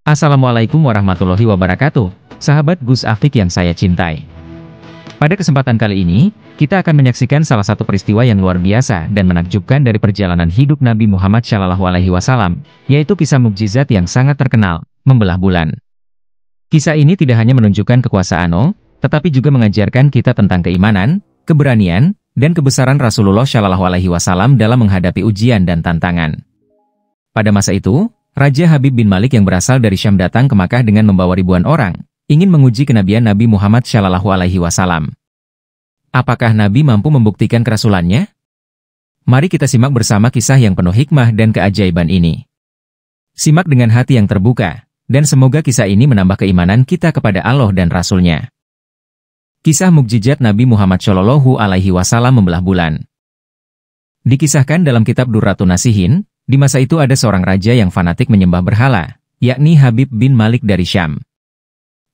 Assalamualaikum warahmatullahi wabarakatuh, sahabat Gus Afik yang saya cintai. Pada kesempatan kali ini, kita akan menyaksikan salah satu peristiwa yang luar biasa dan menakjubkan dari perjalanan hidup Nabi Muhammad SAW, yaitu kisah mukjizat yang sangat terkenal, membelah bulan. Kisah ini tidak hanya menunjukkan kekuasaan Allah, tetapi juga mengajarkan kita tentang keimanan, keberanian, dan kebesaran Rasulullah SAW dalam menghadapi ujian dan tantangan. Pada masa itu, Raja Habib bin Malik yang berasal dari Syam datang ke Makkah dengan membawa ribuan orang, ingin menguji kenabian Nabi Muhammad SAW. Apakah Nabi mampu membuktikan kerasulannya? Mari kita simak bersama kisah yang penuh hikmah dan keajaiban ini. Simak dengan hati yang terbuka, dan semoga kisah ini menambah keimanan kita kepada Allah dan Rasul-Nya. Kisah mukjizat Nabi Muhammad SAW membelah bulan. Dikisahkan dalam kitab Durratun Nasihin, di masa itu ada seorang raja yang fanatik menyembah berhala, yakni Habib bin Malik dari Syam.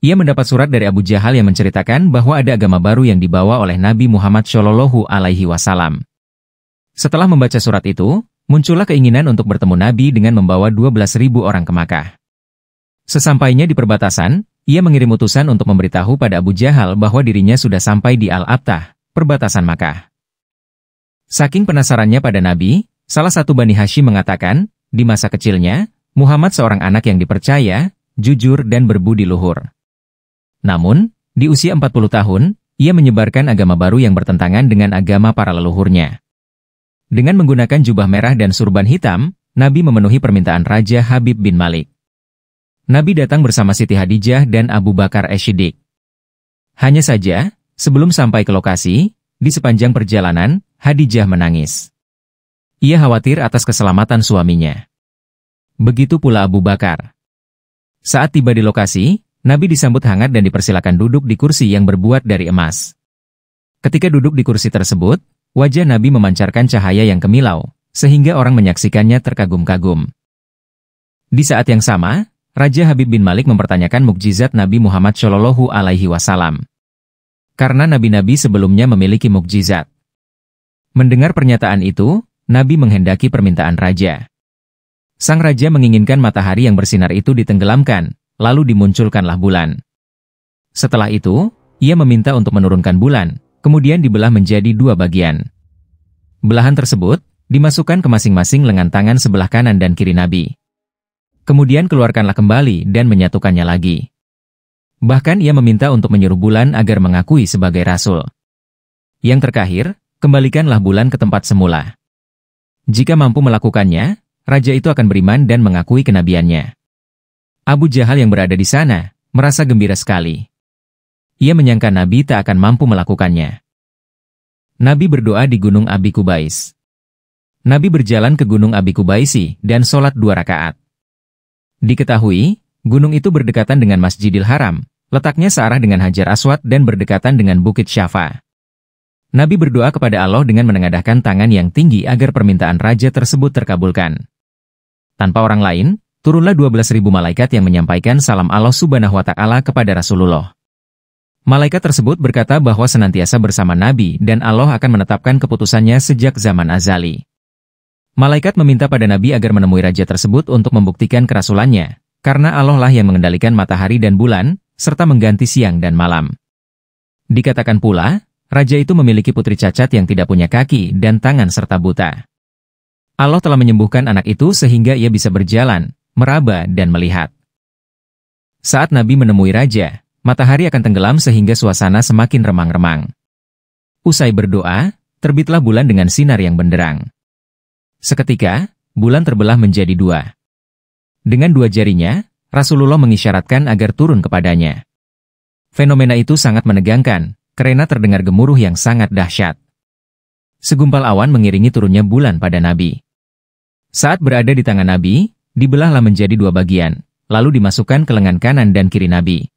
Ia mendapat surat dari Abu Jahal yang menceritakan bahwa ada agama baru yang dibawa oleh Nabi Muhammad SAW. Setelah membaca surat itu, muncullah keinginan untuk bertemu Nabi dengan membawa 12.000 orang ke Makkah. Sesampainya di perbatasan, ia mengirim utusan untuk memberitahu pada Abu Jahal bahwa dirinya sudah sampai di Al-Abtah, perbatasan Makkah. Saking penasarannya pada Nabi, salah satu Bani Hashim mengatakan, di masa kecilnya, Muhammad seorang anak yang dipercaya, jujur dan berbudi luhur. Namun, di usia 40 tahun, ia menyebarkan agama baru yang bertentangan dengan agama para leluhurnya. Dengan menggunakan jubah merah dan surban hitam, Nabi memenuhi permintaan Raja Habib bin Malik. Nabi datang bersama Siti Hadijah dan Abu Bakar As-Siddiq. Hanya saja, sebelum sampai ke lokasi, di sepanjang perjalanan, Hadijah menangis. Ia khawatir atas keselamatan suaminya. Begitu pula Abu Bakar. Saat tiba di lokasi, Nabi disambut hangat dan dipersilakan duduk di kursi yang berbuat dari emas. Ketika duduk di kursi tersebut, wajah Nabi memancarkan cahaya yang kemilau, sehingga orang menyaksikannya terkagum-kagum. Di saat yang sama, Raja Habib bin Malik mempertanyakan mukjizat Nabi Muhammad SAW. Karena nabi-nabi sebelumnya memiliki mukjizat. Mendengar pernyataan itu, Nabi menghendaki permintaan raja. Sang raja menginginkan matahari yang bersinar itu ditenggelamkan, lalu dimunculkanlah bulan. Setelah itu, ia meminta untuk menurunkan bulan, kemudian dibelah menjadi dua bagian. Belahan tersebut dimasukkan ke masing-masing lengan tangan sebelah kanan dan kiri Nabi. Kemudian keluarkanlah kembali dan menyatukannya lagi. Bahkan ia meminta untuk menyuruh bulan agar mengakui sebagai rasul. Yang terakhir, kembalikanlah bulan ke tempat semula. Jika mampu melakukannya, raja itu akan beriman dan mengakui kenabiannya. Abu Jahal yang berada di sana, merasa gembira sekali. Ia menyangka Nabi tak akan mampu melakukannya. Nabi berdoa di Gunung Abi Kubais. Nabi berjalan ke Gunung Abi Kubaisi dan sholat 2 rakaat. Diketahui, gunung itu berdekatan dengan Masjidil Haram, letaknya searah dengan Hajar Aswad dan berdekatan dengan Bukit Syafa. Nabi berdoa kepada Allah dengan menengadahkan tangan yang tinggi agar permintaan raja tersebut terkabulkan. Tanpa orang lain, turunlah 12.000 malaikat yang menyampaikan salam Allah Subhanahu wa Ta'ala kepada Rasulullah. Malaikat tersebut berkata bahwa senantiasa bersama Nabi dan Allah akan menetapkan keputusannya sejak zaman azali. Malaikat meminta pada Nabi agar menemui raja tersebut untuk membuktikan kerasulannya, karena Allah lah yang mengendalikan matahari dan bulan, serta mengganti siang dan malam. Dikatakan pula, raja itu memiliki putri cacat yang tidak punya kaki dan tangan serta buta. Allah telah menyembuhkan anak itu sehingga ia bisa berjalan, meraba dan melihat. Saat Nabi menemui raja, matahari akan tenggelam sehingga suasana semakin remang-remang. Usai berdoa, terbitlah bulan dengan sinar yang benderang. Seketika, bulan terbelah menjadi 2. Dengan 2 jarinya, Rasulullah mengisyaratkan agar turun kepadanya. Fenomena itu sangat menegangkan, karena terdengar gemuruh yang sangat dahsyat. Segumpal awan mengiringi turunnya bulan pada Nabi. Saat berada di tangan Nabi, dibelahlah menjadi 2 bagian, lalu dimasukkan ke lengan kanan dan kiri Nabi.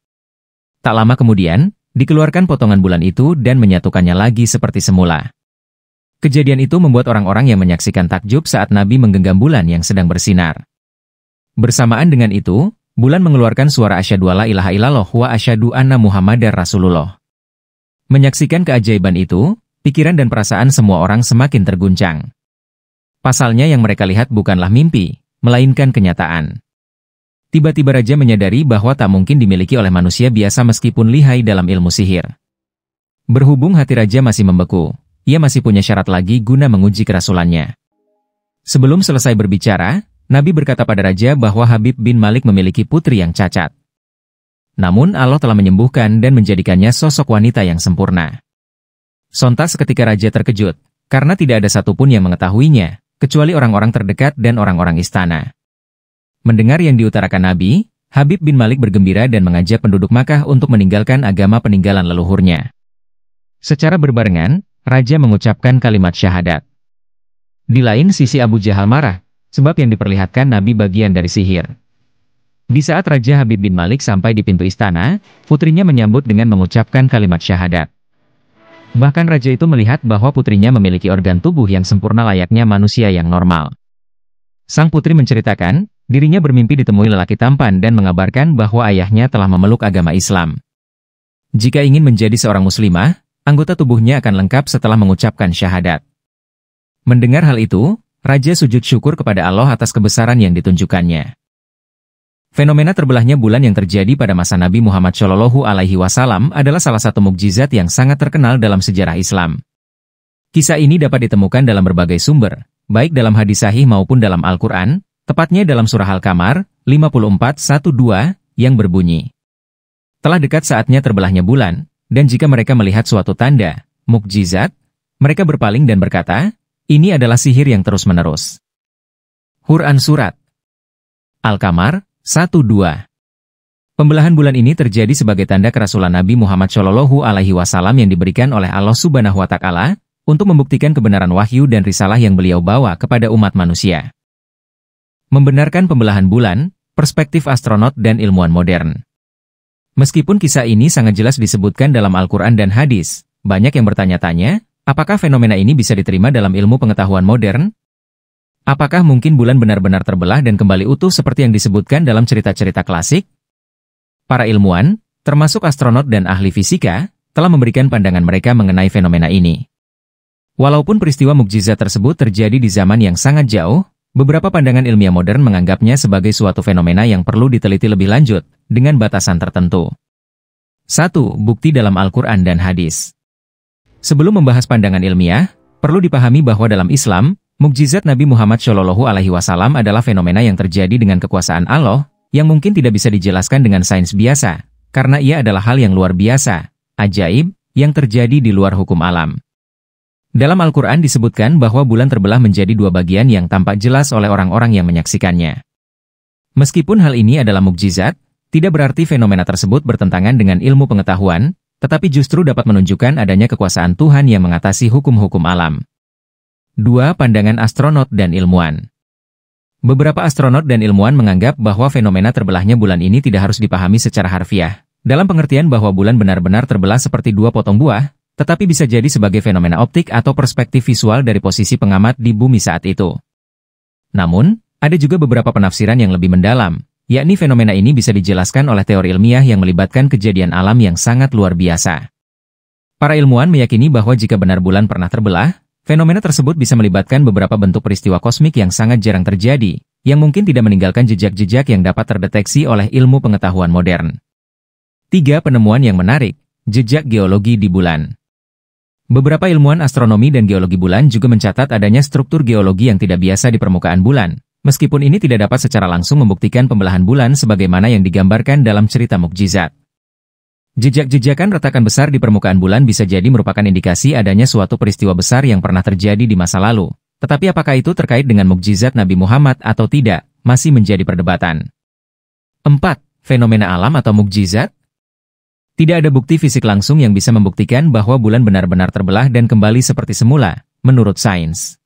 Tak lama kemudian, dikeluarkan potongan bulan itu dan menyatukannya lagi seperti semula. Kejadian itu membuat orang-orang yang menyaksikan takjub saat Nabi menggenggam bulan yang sedang bersinar. Bersamaan dengan itu, bulan mengeluarkan suara asyhadu alla ilaha illallah wa asyhadu anna Muhammadar Rasulullah. Menyaksikan keajaiban itu, pikiran dan perasaan semua orang semakin terguncang. Pasalnya yang mereka lihat bukanlah mimpi, melainkan kenyataan. Tiba-tiba raja menyadari bahwa tak mungkin dimiliki oleh manusia biasa meskipun lihai dalam ilmu sihir. Berhubung hati raja masih membeku, ia masih punya syarat lagi guna menguji kerasulannya. Sebelum selesai berbicara, Nabi berkata pada raja bahwa Habib bin Malik memiliki putri yang cacat. Namun Allah telah menyembuhkan dan menjadikannya sosok wanita yang sempurna. Sontak seketika raja terkejut, karena tidak ada satupun yang mengetahuinya, kecuali orang-orang terdekat dan orang-orang istana. Mendengar yang diutarakan Nabi, Habib bin Malik bergembira dan mengajak penduduk Makkah untuk meninggalkan agama peninggalan leluhurnya. Secara berbarengan, raja mengucapkan kalimat syahadat. Di lain sisi Abu Jahal marah, sebab yang diperlihatkan Nabi bagian dari sihir. Di saat Raja Habib bin Malik sampai di pintu istana, putrinya menyambut dengan mengucapkan kalimat syahadat. Bahkan raja itu melihat bahwa putrinya memiliki organ tubuh yang sempurna layaknya manusia yang normal. Sang putri menceritakan, dirinya bermimpi ditemui lelaki tampan dan mengabarkan bahwa ayahnya telah memeluk agama Islam. Jika ingin menjadi seorang muslimah, anggota tubuhnya akan lengkap setelah mengucapkan syahadat. Mendengar hal itu, raja sujud syukur kepada Allah atas kebesaran yang ditunjukkannya. Fenomena terbelahnya bulan yang terjadi pada masa Nabi Muhammad SAW adalah salah satu mukjizat yang sangat terkenal dalam sejarah Islam. Kisah ini dapat ditemukan dalam berbagai sumber, baik dalam hadis sahih maupun dalam Al-Quran, tepatnya dalam surah Al-Qamar 54:1-2, yang berbunyi, telah dekat saatnya terbelahnya bulan, dan jika mereka melihat suatu tanda, mukjizat, mereka berpaling dan berkata, ini adalah sihir yang terus-menerus. Quran Surat Al-Qamar 1-2. Pembelahan bulan ini terjadi sebagai tanda kerasulan Nabi Muhammad SAW yang diberikan oleh Allah Subhanahu wa Ta'ala untuk membuktikan kebenaran wahyu dan risalah yang beliau bawa kepada umat manusia. Membenarkan pembelahan bulan, perspektif astronot dan ilmuwan modern. Meskipun kisah ini sangat jelas disebutkan dalam Al-Quran dan hadis, banyak yang bertanya-tanya, apakah fenomena ini bisa diterima dalam ilmu pengetahuan modern? Apakah mungkin bulan benar-benar terbelah dan kembali utuh seperti yang disebutkan dalam cerita-cerita klasik? Para ilmuwan, termasuk astronot dan ahli fisika, telah memberikan pandangan mereka mengenai fenomena ini. Walaupun peristiwa mukjizat tersebut terjadi di zaman yang sangat jauh, beberapa pandangan ilmiah modern menganggapnya sebagai suatu fenomena yang perlu diteliti lebih lanjut, dengan batasan tertentu. 1. Bukti dalam Al-Quran dan hadis. Sebelum membahas pandangan ilmiah, perlu dipahami bahwa dalam Islam, mukjizat Nabi Muhammad SAW adalah fenomena yang terjadi dengan kekuasaan Allah, yang mungkin tidak bisa dijelaskan dengan sains biasa, karena ia adalah hal yang luar biasa, ajaib, yang terjadi di luar hukum alam. Dalam Al-Quran disebutkan bahwa bulan terbelah menjadi dua bagian yang tampak jelas oleh orang-orang yang menyaksikannya. Meskipun hal ini adalah mukjizat, tidak berarti fenomena tersebut bertentangan dengan ilmu pengetahuan, tetapi justru dapat menunjukkan adanya kekuasaan Tuhan yang mengatasi hukum-hukum alam. 2. Pandangan astronot dan ilmuwan. Beberapa astronot dan ilmuwan menganggap bahwa fenomena terbelahnya bulan ini tidak harus dipahami secara harfiah, dalam pengertian bahwa bulan benar-benar terbelah seperti dua potong buah, tetapi bisa jadi sebagai fenomena optik atau perspektif visual dari posisi pengamat di bumi saat itu. Namun, ada juga beberapa penafsiran yang lebih mendalam, yakni fenomena ini bisa dijelaskan oleh teori ilmiah yang melibatkan kejadian alam yang sangat luar biasa. Para ilmuwan meyakini bahwa jika benar bulan pernah terbelah, fenomena tersebut bisa melibatkan beberapa bentuk peristiwa kosmik yang sangat jarang terjadi, yang mungkin tidak meninggalkan jejak-jejak yang dapat terdeteksi oleh ilmu pengetahuan modern. 3. Penemuan yang menarik, jejak geologi di bulan. Beberapa ilmuwan astronomi dan geologi bulan juga mencatat adanya struktur geologi yang tidak biasa di permukaan bulan, meskipun ini tidak dapat secara langsung membuktikan pembelahan bulan sebagaimana yang digambarkan dalam cerita mukjizat. Jejak-jejakan retakan besar di permukaan bulan bisa jadi merupakan indikasi adanya suatu peristiwa besar yang pernah terjadi di masa lalu. Tetapi apakah itu terkait dengan mukjizat Nabi Muhammad atau tidak, masih menjadi perdebatan. 4. Fenomena alam atau mukjizat? Tidak ada bukti fisik langsung yang bisa membuktikan bahwa bulan benar-benar terbelah dan kembali seperti semula, menurut sains.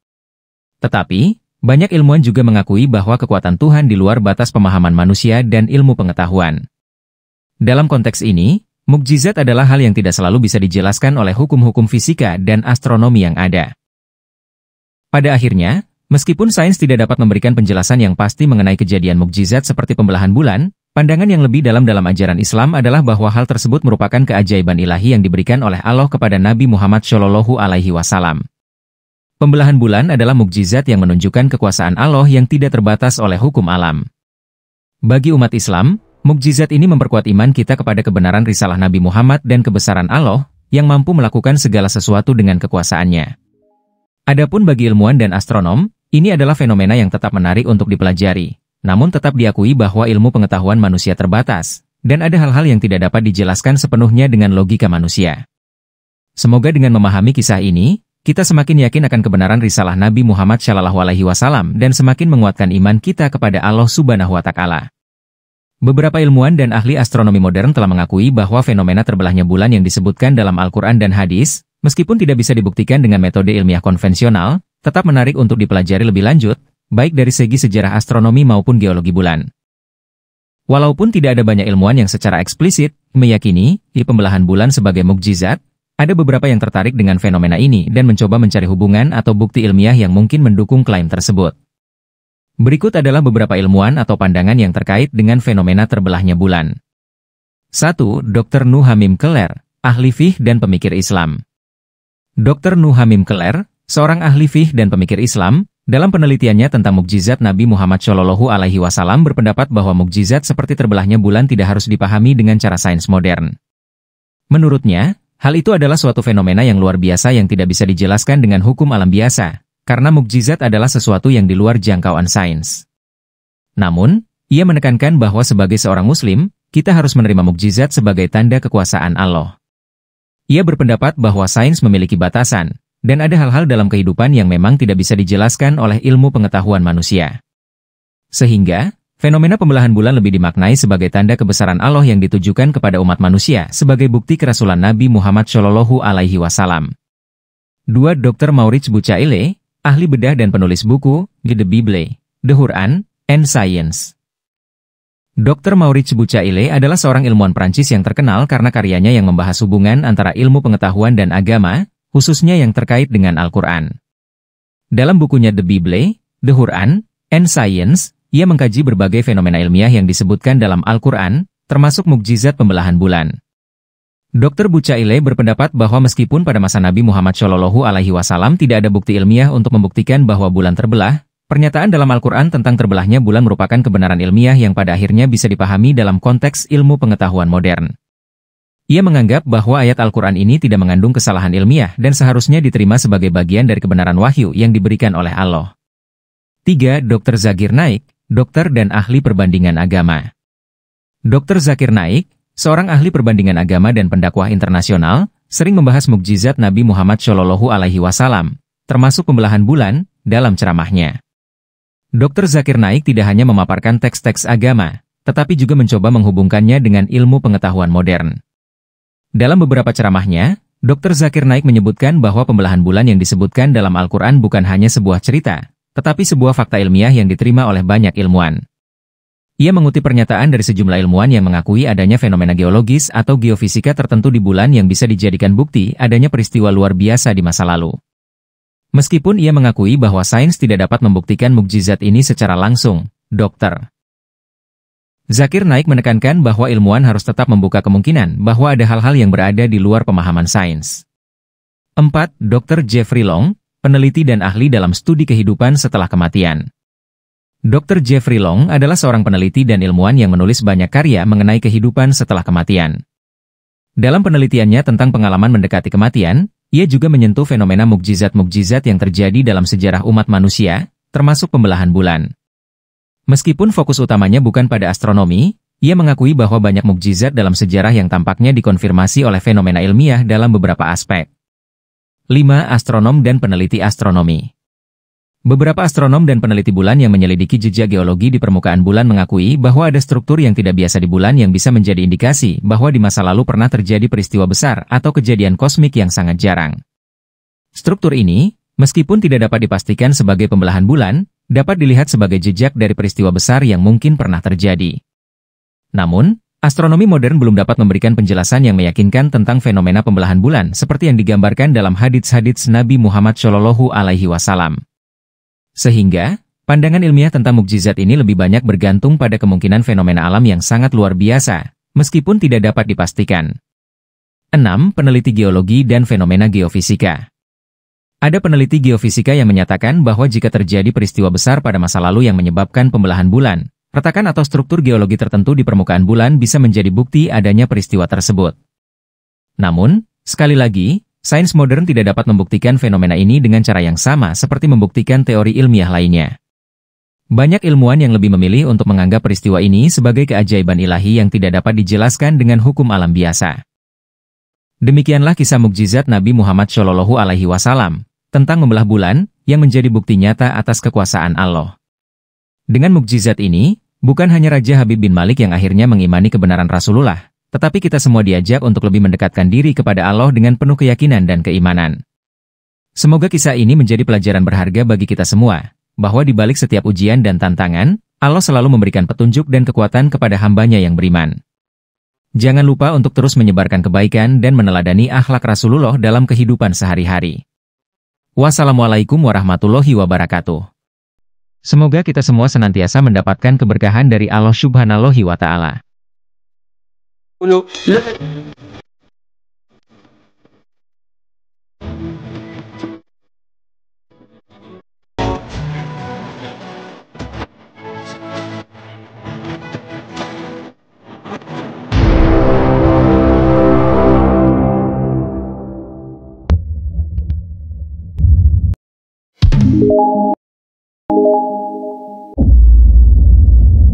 Tetapi, banyak ilmuwan juga mengakui bahwa kekuatan Tuhan di luar batas pemahaman manusia dan ilmu pengetahuan. Dalam konteks ini, mukjizat adalah hal yang tidak selalu bisa dijelaskan oleh hukum-hukum fisika dan astronomi yang ada. Pada akhirnya, meskipun sains tidak dapat memberikan penjelasan yang pasti mengenai kejadian mukjizat seperti pembelahan bulan, pandangan yang lebih dalam ajaran Islam adalah bahwa hal tersebut merupakan keajaiban ilahi yang diberikan oleh Allah kepada Nabi Muhammad SAW. Pembelahan bulan adalah mukjizat yang menunjukkan kekuasaan Allah yang tidak terbatas oleh hukum alam. Bagi umat Islam, mukjizat ini memperkuat iman kita kepada kebenaran risalah Nabi Muhammad dan kebesaran Allah yang mampu melakukan segala sesuatu dengan kekuasaannya. Adapun bagi ilmuwan dan astronom, ini adalah fenomena yang tetap menarik untuk dipelajari, namun tetap diakui bahwa ilmu pengetahuan manusia terbatas, dan ada hal-hal yang tidak dapat dijelaskan sepenuhnya dengan logika manusia. Semoga dengan memahami kisah ini, kita semakin yakin akan kebenaran risalah Nabi Muhammad SAW dan semakin menguatkan iman kita kepada Allah Subhanahu wa Ta'ala. Beberapa ilmuwan dan ahli astronomi modern telah mengakui bahwa fenomena terbelahnya bulan yang disebutkan dalam Al-Quran dan hadis, meskipun tidak bisa dibuktikan dengan metode ilmiah konvensional, tetap menarik untuk dipelajari lebih lanjut, baik dari segi sejarah astronomi maupun geologi bulan. Walaupun tidak ada banyak ilmuwan yang secara eksplisit meyakini pembelahan bulan sebagai mukjizat, ada beberapa yang tertarik dengan fenomena ini dan mencoba mencari hubungan atau bukti ilmiah yang mungkin mendukung klaim tersebut. Berikut adalah beberapa ilmuwan atau pandangan yang terkait dengan fenomena terbelahnya bulan. 1. Dr. Nuh Hamim Keller, ahli fiqh dan pemikir Islam. Dr. Nuh Hamim Keller, seorang ahli fiqh dan pemikir Islam, dalam penelitiannya tentang mukjizat Nabi Muhammad SAW berpendapat bahwa mukjizat seperti terbelahnya bulan tidak harus dipahami dengan cara sains modern. Menurutnya, hal itu adalah suatu fenomena yang luar biasa yang tidak bisa dijelaskan dengan hukum alam biasa, karena mukjizat adalah sesuatu yang di luar jangkauan sains. Namun, ia menekankan bahwa sebagai seorang Muslim, kita harus menerima mukjizat sebagai tanda kekuasaan Allah. Ia berpendapat bahwa sains memiliki batasan, dan ada hal-hal dalam kehidupan yang memang tidak bisa dijelaskan oleh ilmu pengetahuan manusia. Sehingga, fenomena pembelahan bulan lebih dimaknai sebagai tanda kebesaran Allah yang ditujukan kepada umat manusia sebagai bukti kerasulan Nabi Muhammad SAW. 2. Dr. Maurits Bucaille, ahli bedah dan penulis buku The Bible, The Quran, and Science. Dr. Maurits Bucaille adalah seorang ilmuwan Prancis yang terkenal karena karyanya yang membahas hubungan antara ilmu pengetahuan dan agama, khususnya yang terkait dengan Al-Quran. Dalam bukunya The Bible, The Quran, and Science, ia mengkaji berbagai fenomena ilmiah yang disebutkan dalam Al-Quran, termasuk mukjizat pembelahan bulan. Dr. Bucaille berpendapat bahwa meskipun pada masa Nabi Muhammad SAW tidak ada bukti ilmiah untuk membuktikan bahwa bulan terbelah, pernyataan dalam Al-Quran tentang terbelahnya bulan merupakan kebenaran ilmiah yang pada akhirnya bisa dipahami dalam konteks ilmu pengetahuan modern. Ia menganggap bahwa ayat Al-Quran ini tidak mengandung kesalahan ilmiah dan seharusnya diterima sebagai bagian dari kebenaran wahyu yang diberikan oleh Allah. 3. Dr. Zakir Naik, dokter dan ahli perbandingan agama. Dr. Zakir Naik, seorang ahli perbandingan agama dan pendakwah internasional, sering membahas mukjizat Nabi Muhammad SAW, termasuk pembelahan bulan, dalam ceramahnya. Dr. Zakir Naik tidak hanya memaparkan teks-teks agama, tetapi juga mencoba menghubungkannya dengan ilmu pengetahuan modern. Dalam beberapa ceramahnya, Dr. Zakir Naik menyebutkan bahwa pembelahan bulan yang disebutkan dalam Al-Quran bukan hanya sebuah cerita, tetapi sebuah fakta ilmiah yang diterima oleh banyak ilmuwan. Ia mengutip pernyataan dari sejumlah ilmuwan yang mengakui adanya fenomena geologis atau geofisika tertentu di bulan yang bisa dijadikan bukti adanya peristiwa luar biasa di masa lalu. Meskipun ia mengakui bahwa sains tidak dapat membuktikan mukjizat ini secara langsung, Dr. Zakir Naik menekankan bahwa ilmuwan harus tetap membuka kemungkinan bahwa ada hal-hal yang berada di luar pemahaman sains. 4. Dr. Jeffrey Long, peneliti dan ahli dalam studi kehidupan setelah kematian. Dr. Jeffrey Long adalah seorang peneliti dan ilmuwan yang menulis banyak karya mengenai kehidupan setelah kematian. Dalam penelitiannya tentang pengalaman mendekati kematian, ia juga menyentuh fenomena mukjizat-mukjizat yang terjadi dalam sejarah umat manusia, termasuk pembelahan bulan. Meskipun fokus utamanya bukan pada astronomi, ia mengakui bahwa banyak mukjizat dalam sejarah yang tampaknya dikonfirmasi oleh fenomena ilmiah dalam beberapa aspek. 5. Astronom dan peneliti astronomi. Beberapa astronom dan peneliti bulan yang menyelidiki jejak geologi di permukaan bulan mengakui bahwa ada struktur yang tidak biasa di bulan yang bisa menjadi indikasi bahwa di masa lalu pernah terjadi peristiwa besar atau kejadian kosmik yang sangat jarang. Struktur ini, meskipun tidak dapat dipastikan sebagai pembelahan bulan, dapat dilihat sebagai jejak dari peristiwa besar yang mungkin pernah terjadi. Namun, astronomi modern belum dapat memberikan penjelasan yang meyakinkan tentang fenomena pembelahan bulan seperti yang digambarkan dalam hadits-hadits Nabi Muhammad SAW. Sehingga, pandangan ilmiah tentang mukjizat ini lebih banyak bergantung pada kemungkinan fenomena alam yang sangat luar biasa, meskipun tidak dapat dipastikan. 6. Peneliti geologi dan fenomena geofisika. Ada peneliti geofisika yang menyatakan bahwa jika terjadi peristiwa besar pada masa lalu yang menyebabkan pembelahan bulan, Retakan atau struktur geologi tertentu di permukaan bulan bisa menjadi bukti adanya peristiwa tersebut. Namun, sekali lagi, sains modern tidak dapat membuktikan fenomena ini dengan cara yang sama seperti membuktikan teori ilmiah lainnya. Banyak ilmuwan yang lebih memilih untuk menganggap peristiwa ini sebagai keajaiban ilahi yang tidak dapat dijelaskan dengan hukum alam biasa. Demikianlah kisah mukjizat Nabi Muhammad Shallallahu Alaihi Wasallam tentang membelah bulan yang menjadi bukti nyata atas kekuasaan Allah. Dengan mukjizat ini, bukan hanya Raja Habib bin Malik yang akhirnya mengimani kebenaran Rasulullah, tetapi kita semua diajak untuk lebih mendekatkan diri kepada Allah dengan penuh keyakinan dan keimanan. Semoga kisah ini menjadi pelajaran berharga bagi kita semua, bahwa di balik setiap ujian dan tantangan, Allah selalu memberikan petunjuk dan kekuatan kepada hambanya yang beriman. Jangan lupa untuk terus menyebarkan kebaikan dan meneladani akhlak Rasulullah dalam kehidupan sehari-hari. Wassalamualaikum warahmatullahi wabarakatuh. Semoga kita semua senantiasa mendapatkan keberkahan dari Allah Subhanahu wa Ta'ala.